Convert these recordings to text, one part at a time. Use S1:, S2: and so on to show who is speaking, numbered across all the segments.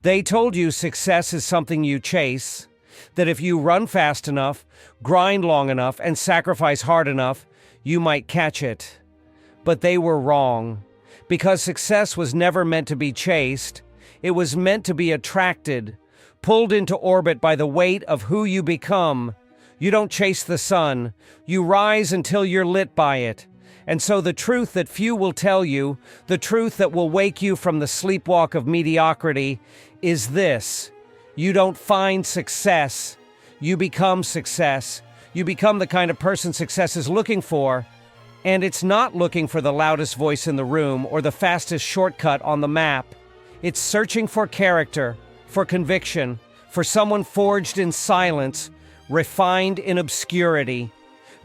S1: They told you success is something you chase, that if you run fast enough, grind long enough, and sacrifice hard enough, you might catch it. But they were wrong, because success was never meant to be chased. It was meant to be attracted, pulled into orbit by the weight of who you become. You don't chase the sun. You rise until you're lit by it. And so the truth that few will tell you, the truth that will wake you from the sleepwalk of mediocrity, is this: you don't find success, you become success. You become the kind of person success is looking for, and it's not looking for the loudest voice in the room or the fastest shortcut on the map. It's searching for character, for conviction, for someone forged in silence, refined in obscurity,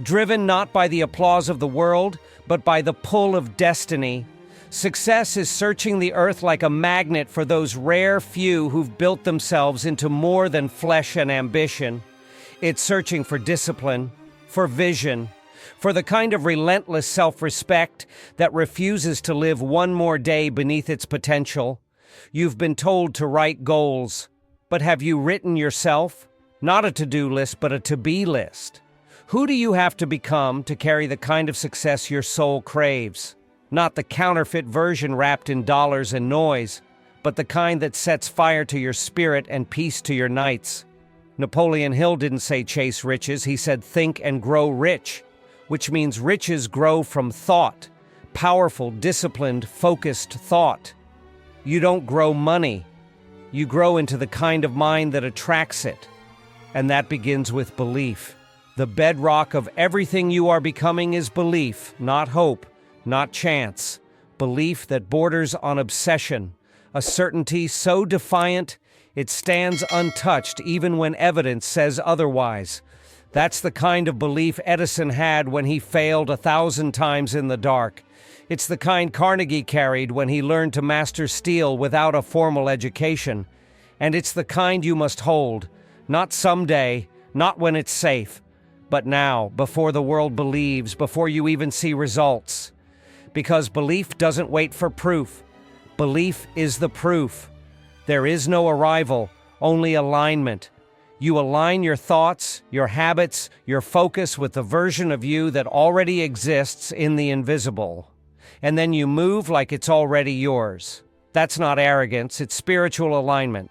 S1: driven not by the applause of the world, but by the pull of destiny. Success is searching the earth like a magnet for those rare few who've built themselves into more than flesh and ambition. It's searching for discipline, for vision, for the kind of relentless self-respect that refuses to live one more day beneath its potential. You've been told to write goals, but have you written yourself? Not a to-do list, but a to-be list. Who do you have to become to carry the kind of success your soul craves? Not the counterfeit version wrapped in dollars and noise, but the kind that sets fire to your spirit and peace to your nights. Napoleon Hill didn't say chase riches, he said think and grow rich, which means riches grow from thought, powerful, disciplined, focused thought. You don't grow money, you grow into the kind of mind that attracts it, and that begins with belief. The bedrock of everything you are becoming is belief, not hope, not chance. Belief that borders on obsession, a certainty so defiant it stands untouched even when evidence says otherwise. That's the kind of belief Edison had when he failed 1,000 times in the dark. It's the kind Carnegie carried when he learned to master steel without a formal education. And it's the kind you must hold, not someday, not when it's safe, but now, before the world believes, before you even see results. Because belief doesn't wait for proof. Belief is the proof. There is no arrival, only alignment. You align your thoughts, your habits, your focus with the version of you that already exists in the invisible. And then you move like it's already yours. That's not arrogance, it's spiritual alignment.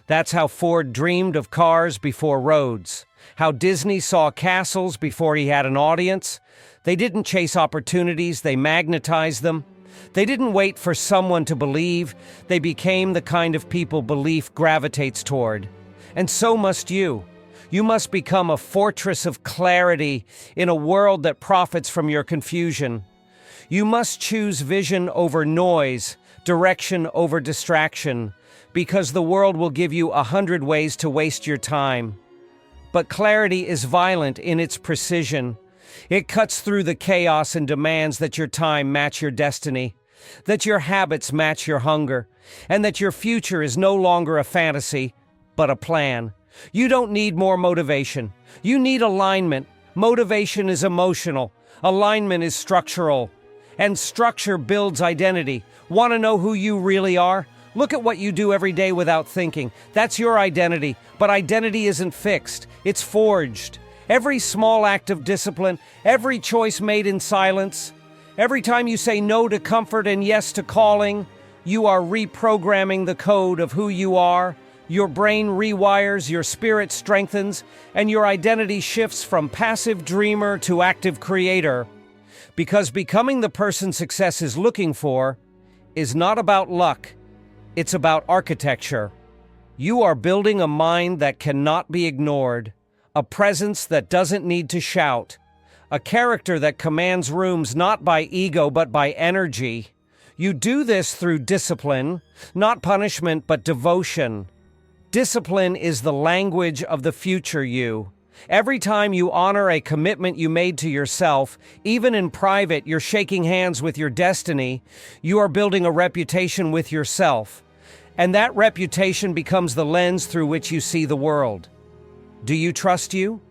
S1: That's how Ford dreamed of cars before roads. How Disney saw castles before he had an audience. They didn't chase opportunities, they magnetized them. They didn't wait for someone to believe. They became the kind of people belief gravitates toward. And so must you. You must become a fortress of clarity in a world that profits from your confusion. You must choose vision over noise, direction over distraction, because the world will give you 100 ways to waste your time. But clarity is violent in its precision. It cuts through the chaos and demands that your time match your destiny, that your habits match your hunger, and that your future is no longer a fantasy, but a plan. You don't need more motivation. You need alignment. Motivation is emotional. Alignment is structural. And structure builds identity. Want to know who you really are? Look at what you do every day without thinking. That's your identity. But identity isn't fixed. It's forged. Every small act of discipline, every choice made in silence, every time you say no to comfort and yes to calling, you are reprogramming the code of who you are. Your brain rewires, your spirit strengthens, and your identity shifts from passive dreamer to active creator. Because becoming the person success is looking for is not about luck, it's about architecture. You are building a mind that cannot be ignored, a presence that doesn't need to shout, a character that commands rooms not by ego but by energy. You do this through discipline, not punishment but devotion. Discipline is the language of the future you. Every time you honor a commitment you made to yourself, even in private, you're shaking hands with your destiny. You are building a reputation with yourself. And that reputation becomes the lens through which you see the world. Do you trust you?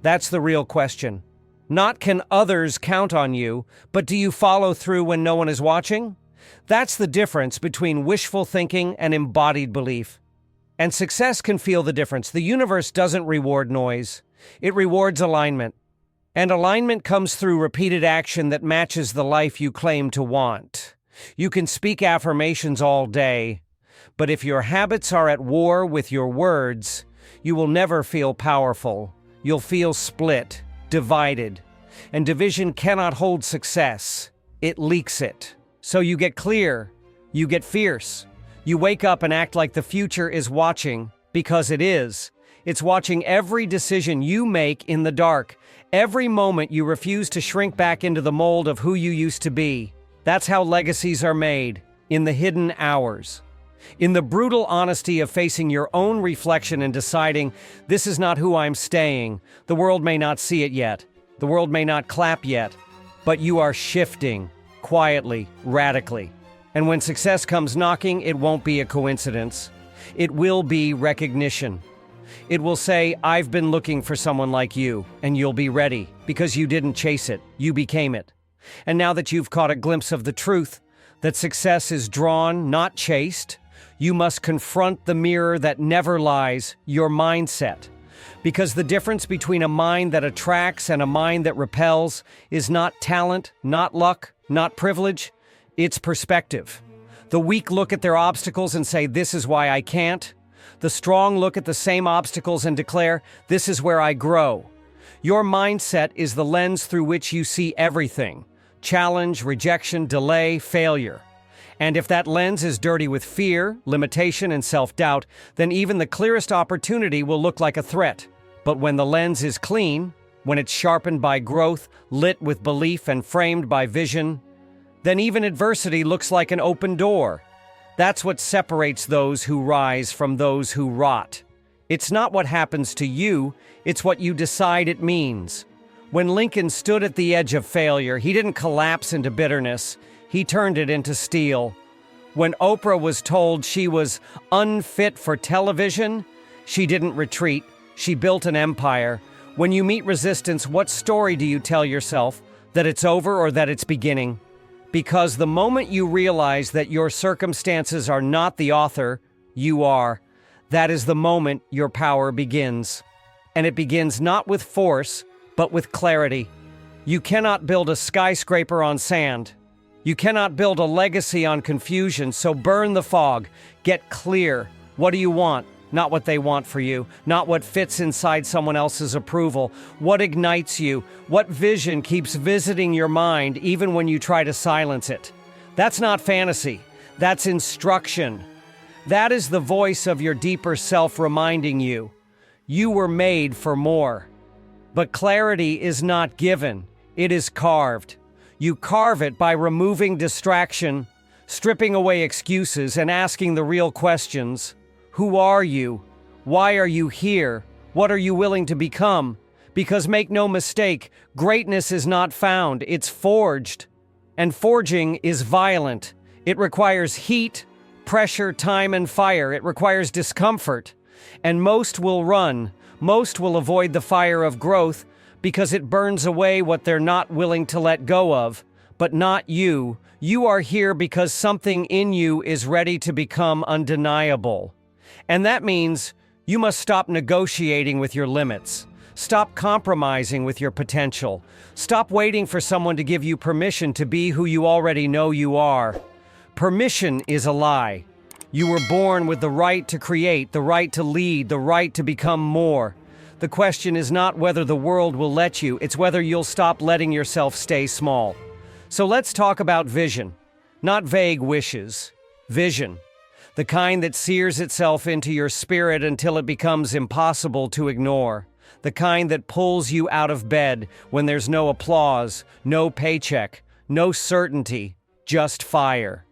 S1: That's the real question. Not can others count on you, but do you follow through when no one is watching? That's the difference between wishful thinking and embodied belief. And success can feel the difference. The universe doesn't reward noise. It rewards alignment. And alignment comes through repeated action that matches the life you claim to want. You can speak affirmations all day, but if your habits are at war with your words, you will never feel powerful. You'll feel split, divided. And division cannot hold success. It leaks it. So you get clear, you get fierce. You wake up and act like the future is watching, because it is. It's watching every decision you make in the dark. Every moment you refuse to shrink back into the mold of who you used to be. That's how legacies are made, in the hidden hours. In the brutal honesty of facing your own reflection and deciding, this is not who I'm staying. The world may not see it yet. The world may not clap yet. But you are shifting, quietly, radically. And when success comes knocking, it won't be a coincidence. It will be recognition. It will say, I've been looking for someone like you, and you'll be ready, because you didn't chase it, you became it. And now that you've caught a glimpse of the truth, that success is drawn, not chased, you must confront the mirror that never lies, your mindset. Because the difference between a mind that attracts and a mind that repels is not talent, not luck, not privilege, it's perspective. The weak look at their obstacles and say, this is why I can't. The strong look at the same obstacles and declare, this is where I grow. Your mindset is the lens through which you see everything. Challenge, rejection, delay, failure. And if that lens is dirty with fear, limitation, and self-doubt, then even the clearest opportunity will look like a threat. But when the lens is clean, when it's sharpened by growth, lit with belief, and framed by vision, then even adversity looks like an open door. That's what separates those who rise from those who rot. It's not what happens to you, it's what you decide it means. When Lincoln stood at the edge of failure, he didn't collapse into bitterness, he turned it into steel. When Oprah was told she was unfit for television, she didn't retreat, she built an empire. When you meet resistance, what story do you tell yourself? That it's over or that it's beginning? Because the moment you realize that your circumstances are not the author, you are. That is the moment your power begins. And it begins not with force, but with clarity. You cannot build a skyscraper on sand. You cannot build a legacy on confusion, so burn the fog. Get clear. What do you want? Not what they want for you. Not what fits inside someone else's approval. What ignites you? What vision keeps visiting your mind even when you try to silence it? That's not fantasy. That's instruction. That is the voice of your deeper self reminding you. You were made for more. But clarity is not given. It is carved. You carve it by removing distraction, stripping away excuses, and asking the real questions. Who are you? Why are you here? What are you willing to become? Because make no mistake, greatness is not found, it's forged. And forging is violent. It requires heat, pressure, time, and fire. It requires discomfort. And most will run. Most will avoid the fire of growth because it burns away what they're not willing to let go of. But not you. You are here because something in you is ready to become undeniable. And that means you must stop negotiating with your limits. Stop compromising with your potential. Stop waiting for someone to give you permission to be who you already know you are. Permission is a lie. You were born with the right to create, the right to lead, the right to become more. The question is not whether the world will let you, it's whether you'll stop letting yourself stay small. So let's talk about vision. Not vague wishes. Vision. The kind that sears itself into your spirit until it becomes impossible to ignore. The kind that pulls you out of bed when there's no applause, no paycheck, no certainty, just fire.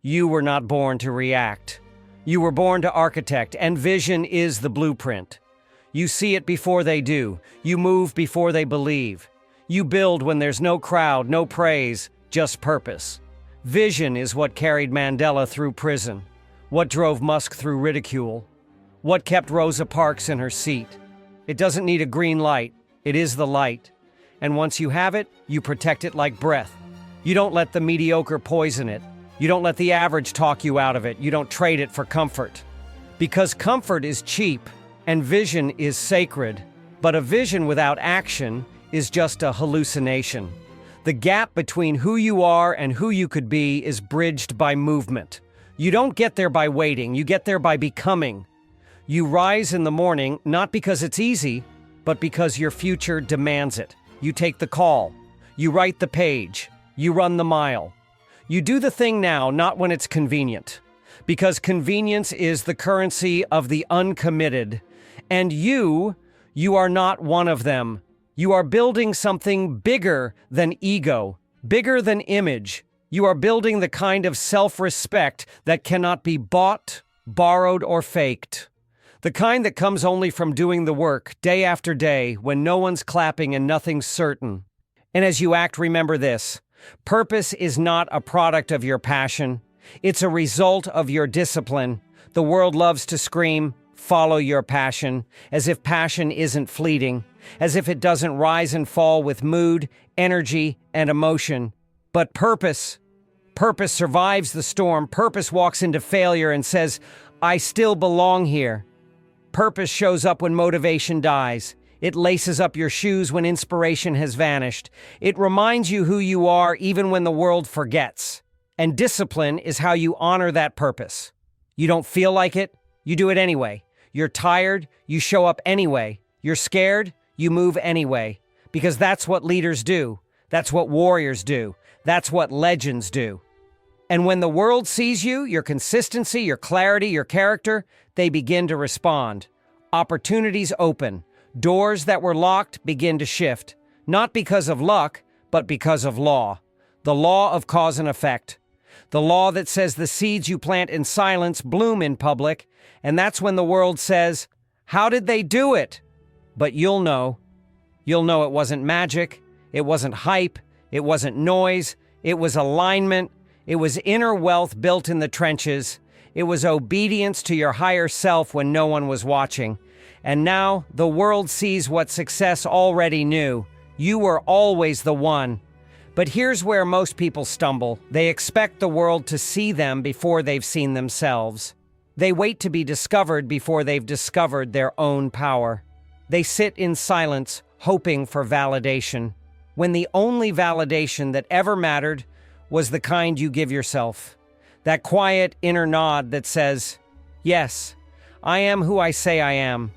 S1: You were not born to react. You were born to architect, and vision is the blueprint. You see it before they do. You move before they believe. You build when there's no crowd, no praise, just purpose. Vision is what carried Mandela through prison. What drove Musk through ridicule? What kept Rosa Parks in her seat? It doesn't need a green light. It is the light. And once you have it, you protect it like breath. You don't let the mediocre poison it. You don't let the average talk you out of it. You don't trade it for comfort. Because comfort is cheap and vision is sacred. But a vision without action is just a hallucination. The gap between who you are and who you could be is bridged by movement. You don't get there by waiting, you get there by becoming. You rise in the morning not because it's easy, but because your future demands it. You take the call. You write the page. You run the mile. You do the thing now, not when it's convenient. Because convenience is the currency of the uncommitted. And you are not one of them. You are building something bigger than ego, bigger than image. You are building the kind of self-respect that cannot be bought, borrowed, or faked. The kind that comes only from doing the work day after day when no one's clapping and nothing's certain. And as you act, remember this. Purpose is not a product of your passion. It's a result of your discipline. The world loves to scream, "Follow your passion," as if passion isn't fleeting, as if it doesn't rise and fall with mood, energy, and emotion. But purpose survives the storm. Purpose walks into failure and says, "I still belong here." Purpose shows up when motivation dies. It laces up your shoes when inspiration has vanished. It reminds you who you are even when the world forgets. And discipline is how you honor that purpose. You don't feel like it, you do it anyway. You're tired, you show up anyway. You're scared, you move anyway. Because that's what leaders do. That's what warriors do. That's what legends do. And when the world sees you, your consistency, your clarity, your character, they begin to respond. Opportunities open. Doors that were locked begin to shift. Not because of luck, but because of law. The law of cause and effect. The law that says the seeds you plant in silence bloom in public. And that's when the world says, "How did they do it?" But you'll know. You'll know it wasn't magic. It wasn't hype. It wasn't noise. It was alignment. It was inner wealth built in the trenches. It was obedience to your higher self when no one was watching. And now the world sees what success already knew. You were always the one. But here's where most people stumble. They expect the world to see them before they've seen themselves. They wait to be discovered before they've discovered their own power. They sit in silence, hoping for validation, when the only validation that ever mattered was the kind you give yourself. That quiet inner nod that says, "Yes, I am who I say I am."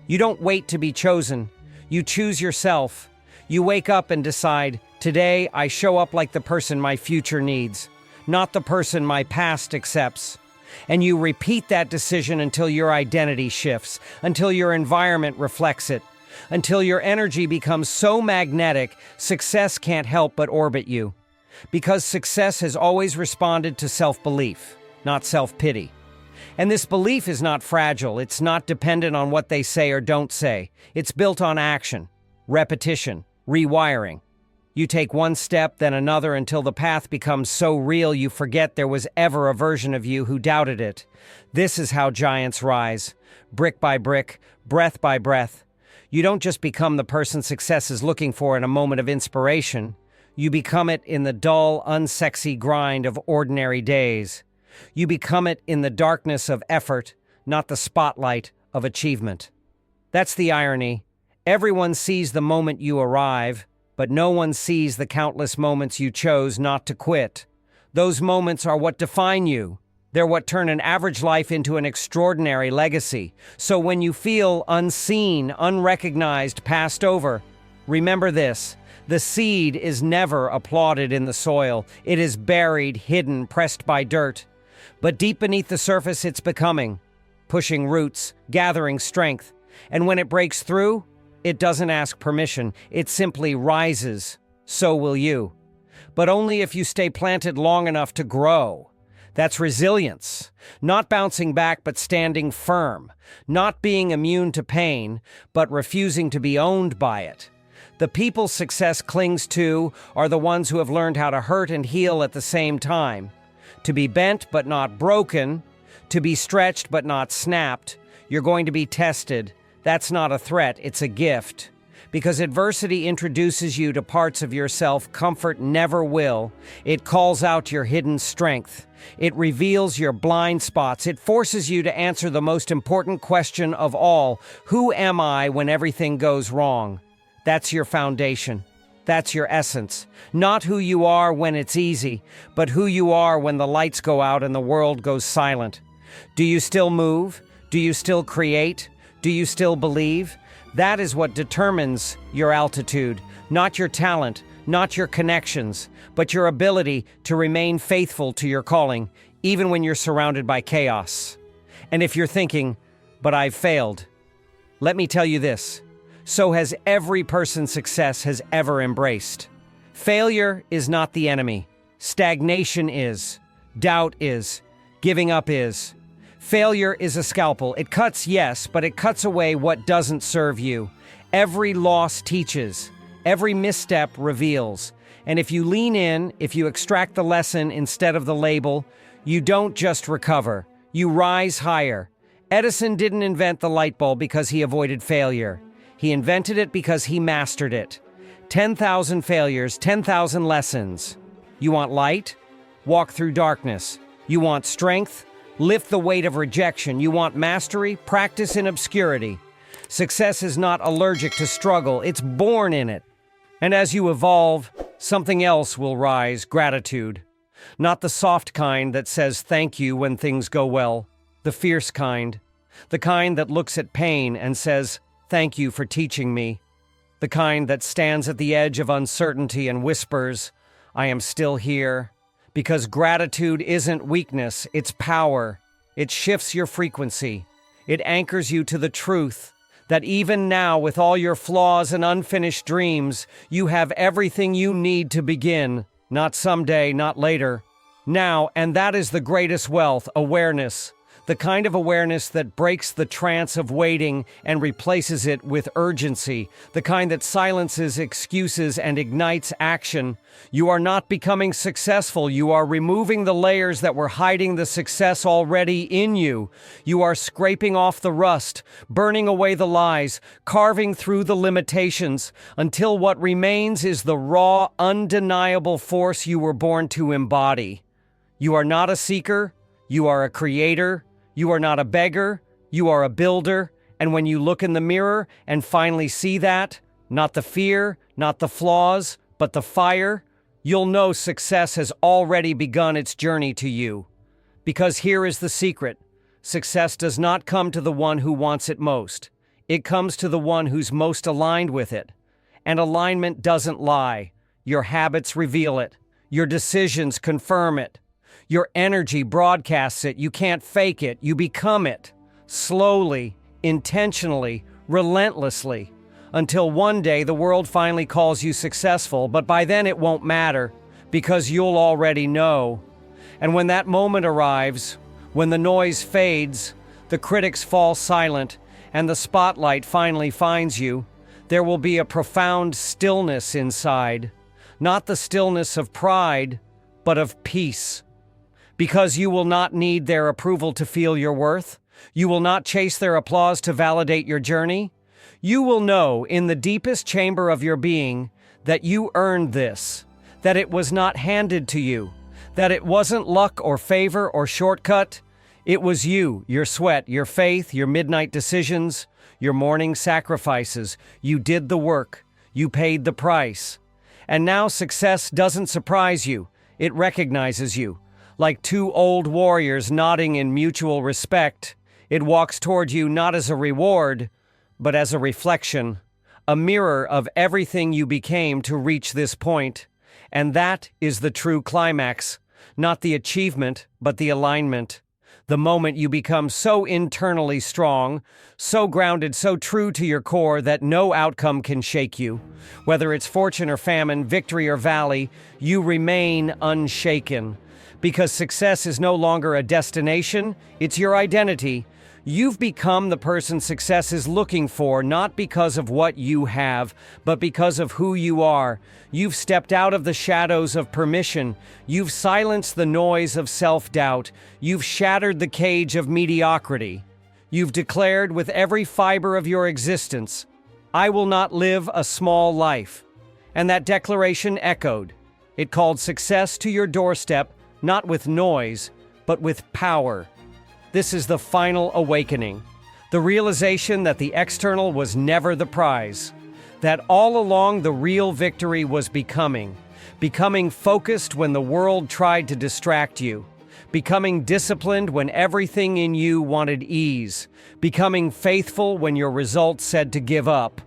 S1: You don't wait to be chosen. You choose yourself. You wake up and decide, "Today I show up like the person my future needs, not the person my past accepts." And you repeat that decision until your identity shifts, until your environment reflects it, until your energy becomes so magnetic, success can't help but orbit you. Because success has always responded to self-belief, not self-pity. And this belief is not fragile. It's not dependent on what they say or don't say. It's built on action, repetition, rewiring. You take one step, then another, until the path becomes so real you forget there was ever a version of you who doubted it. This is how giants rise, brick by brick, breath by breath. You don't just become the person success is looking for in a moment of inspiration. You become it in the dull, unsexy grind of ordinary days. You become it in the darkness of effort, not the spotlight of achievement. That's the irony. Everyone sees the moment you arrive, but no one sees the countless moments you chose not to quit. Those moments are what define you. They're what turn an average life into an extraordinary legacy. So when you feel unseen, unrecognized, passed over, remember this. The seed is never applauded in the soil. It is buried, hidden, pressed by dirt. But deep beneath the surface, it's becoming, pushing roots, gathering strength. And when it breaks through, it doesn't ask permission. It simply rises. So will you. But only if you stay planted long enough to grow. That's resilience. Not bouncing back, but standing firm. Not being immune to pain, but refusing to be owned by it. The people success clings to are the ones who have learned how to hurt and heal at the same time. To be bent but not broken. To be stretched but not snapped. You're going to be tested. That's not a threat, it's a gift. Because adversity introduces you to parts of yourself comfort never will. It calls out your hidden strength. It reveals your blind spots. It forces you to answer the most important question of all: who am I when everything goes wrong? That's your foundation. That's your essence. Not who you are when it's easy, but who you are when the lights go out and the world goes silent. Do you still move? Do you still create? Do you still believe? That is what determines your altitude, not your talent, not your connections, but your ability to remain faithful to your calling, even when you're surrounded by chaos. And if you're thinking, but I've failed, let me tell you this: so has every person's success has ever embraced. Failure is not the enemy. Stagnation is. Doubt is. Giving up is. Failure is a scalpel. It cuts, yes, but it cuts away what doesn't serve you. Every loss teaches. Every misstep reveals. And if you lean in, if you extract the lesson instead of the label, you don't just recover. You rise higher. Edison didn't invent the light bulb because he avoided failure. He invented it because he mastered it. 10,000 failures, 10,000 lessons. You want light? Walk through darkness. You want strength? Lift the weight of rejection. You want mastery? Practice in obscurity. Success is not allergic to struggle. It's born in it. And as you evolve, something else will rise: gratitude. Not the soft kind that says thank you when things go well. The fierce kind. The kind that looks at pain and says, thank you for teaching me. The kind that stands at the edge of uncertainty and whispers, I am still here. Because gratitude isn't weakness, it's power. It shifts your frequency. It anchors you to the truth that even now, with all your flaws and unfinished dreams, you have everything you need to begin. Not someday, not later. Now, and that is the greatest wealth: awareness. The kind of awareness that breaks the trance of waiting and replaces it with urgency. The kind that silences excuses and ignites action. You are not becoming successful. You are removing the layers that were hiding the success already in you. You are scraping off the rust, burning away the lies, carving through the limitations, until what remains is the raw, undeniable force you were born to embody. You are not a seeker. You are a creator. You are not a beggar, you are a builder, and when you look in the mirror and finally see that, not the fear, not the flaws, but the fire, you'll know success has already begun its journey to you. Because here is the secret: success does not come to the one who wants it most. It comes to the one who's most aligned with it. And alignment doesn't lie. Your habits reveal it. Your decisions confirm it. Your energy broadcasts it. You can't fake it. You become it. Slowly, intentionally, relentlessly. Until one day the world finally calls you successful, but by then it won't matter, because you'll already know. And when that moment arrives, when the noise fades, the critics fall silent, and the spotlight finally finds you, there will be a profound stillness inside. Not the stillness of pride, but of peace. Because you will not need their approval to feel your worth. You will not chase their applause to validate your journey. You will know in the deepest chamber of your being that you earned this, that it was not handed to you, that it wasn't luck or favor or shortcut. It was you, your sweat, your faith, your midnight decisions, your morning sacrifices. You did the work. You paid the price. And now success doesn't surprise you. It recognizes you. Like two old warriors nodding in mutual respect, it walks toward you not as a reward, but as a reflection, a mirror of everything you became to reach this point. And that is the true climax, not the achievement, but the alignment. The moment you become so internally strong, so grounded, so true to your core that no outcome can shake you. Whether it's fortune or famine, victory or valley, you remain unshaken. Because success is no longer a destination, it's your identity. You've become the person success is looking for, not because of what you have, but because of who you are. You've stepped out of the shadows of permission. You've silenced the noise of self-doubt. You've shattered the cage of mediocrity. You've declared with every fiber of your existence, I will not live a small life. And that declaration echoed. It called success to your doorstep, not with noise, but with power. This is the final awakening. The realization that the external was never the prize. That all along the real victory was becoming focused when the world tried to distract you, becoming disciplined when everything in you wanted ease, becoming faithful when your results said to give up,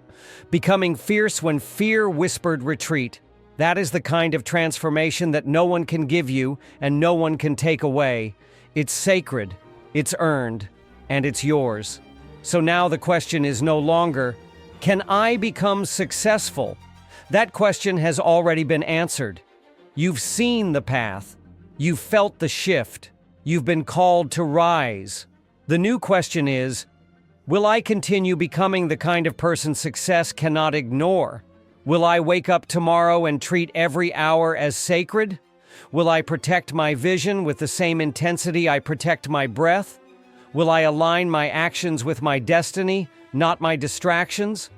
S1: becoming fierce when fear whispered retreat. That is the kind of transformation that no one can give you and no one can take away. It's sacred, it's earned, and it's yours. So now the question is no longer, can I become successful? That question has already been answered. You've seen the path. You've felt the shift. You've been called to rise. The new question is, will I continue becoming the kind of person success cannot ignore? Will I wake up tomorrow and treat every hour as sacred? Will I protect my vision with the same intensity I protect my breath? Will I align my actions with my destiny, not my distractions?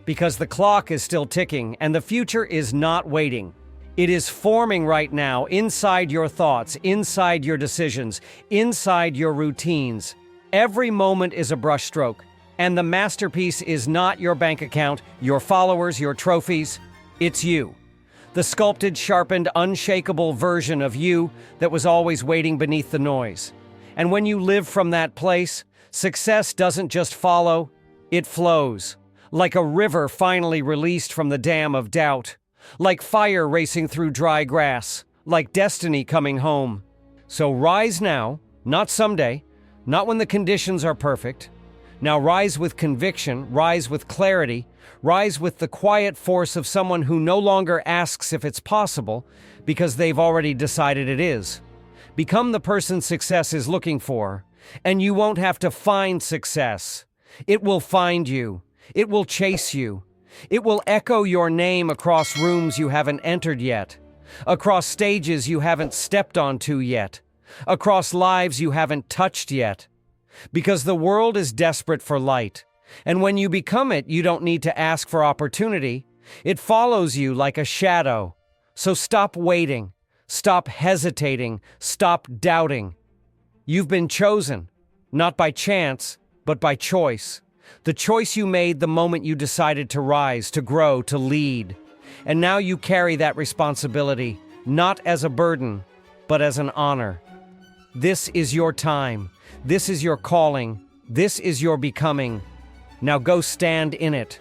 S1: Because the clock is still ticking and the future is not waiting. It is forming right now inside your thoughts, inside your decisions, inside your routines. Every moment is a brushstroke, and the masterpiece is not your bank account, your followers, your trophies. It's you. The sculpted, sharpened, unshakable version of you that was always waiting beneath the noise. And when you live from that place, success doesn't just follow, it flows. Like a river finally released from the dam of doubt. Like fire racing through dry grass. Like destiny coming home. So rise now, not someday, not when the conditions are perfect. Now rise with conviction, rise with clarity, rise with the quiet force of someone who no longer asks if it's possible because they've already decided it is. Become the person success is looking for, and you won't have to find success. It will find you. It will chase you. It will echo your name across rooms you haven't entered yet, across stages you haven't stepped onto yet, across lives you haven't touched yet. Because the world is desperate for light, and when you become it, you don't need to ask for opportunity. It follows you like a shadow. So stop waiting. Stop hesitating. Stop doubting. You've been chosen, not by chance, but by choice. The choice you made the moment you decided to rise, to grow, to lead. And now you carry that responsibility, not as a burden, but as an honor. This is your time. This is your calling. This is your becoming. Now go stand in it.